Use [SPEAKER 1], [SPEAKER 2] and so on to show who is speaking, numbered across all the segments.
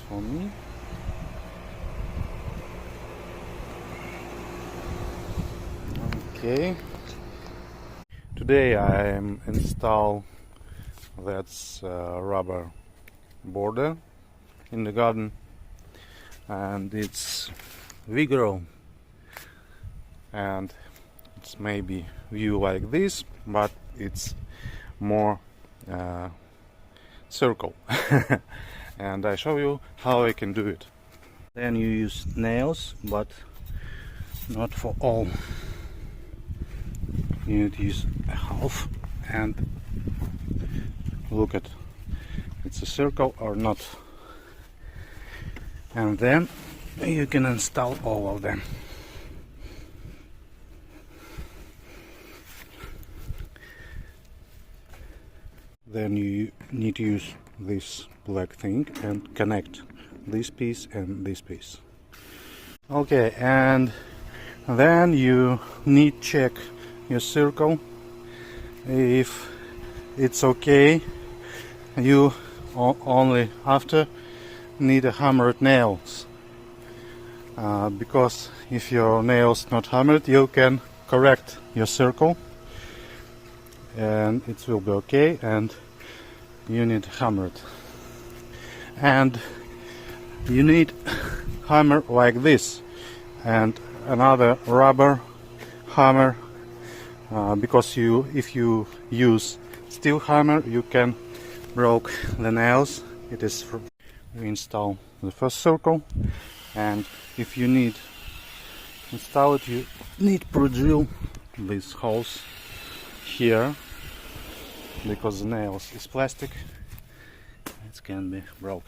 [SPEAKER 1] for me. Okay. Today I am install that's rubber border in the garden, and it's Vigoro, and it's maybe view like this, but it's more circle. And I show you how I can do it. Then you use nails, but not for all. You need to use a half and look at it's a circle or not, and then you can install all of them. Then you need to use this black thing and connect this piece and this piece. Okay, and then you need check your circle if it's okay. You only after need a hammered nails, because if your nails not hammered, you can correct your circle and it will be okay, and you need hammered. And you need hammer like this and another rubber hammer, because if you use steel hammer you can broke the nails. We install the first circle, and if you need install it, you need to drill these holes here, because the nails is plastic, it can be broke,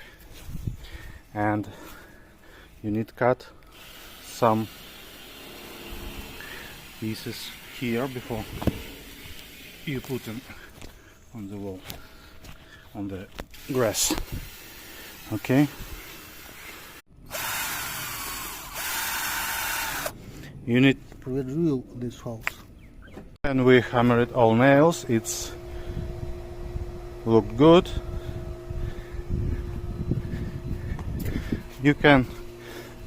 [SPEAKER 1] and you need to cut some pieces here before you put them on the wall, on the grass. Okay, you need to drill these holes. And we hammered all nails. It's look good. You can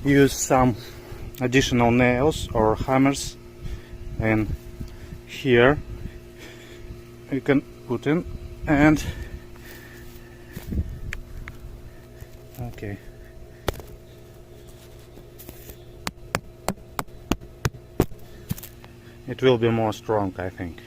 [SPEAKER 1] use some additional nails or hammers, and here you can put in, and okay, it will be more strong, I think.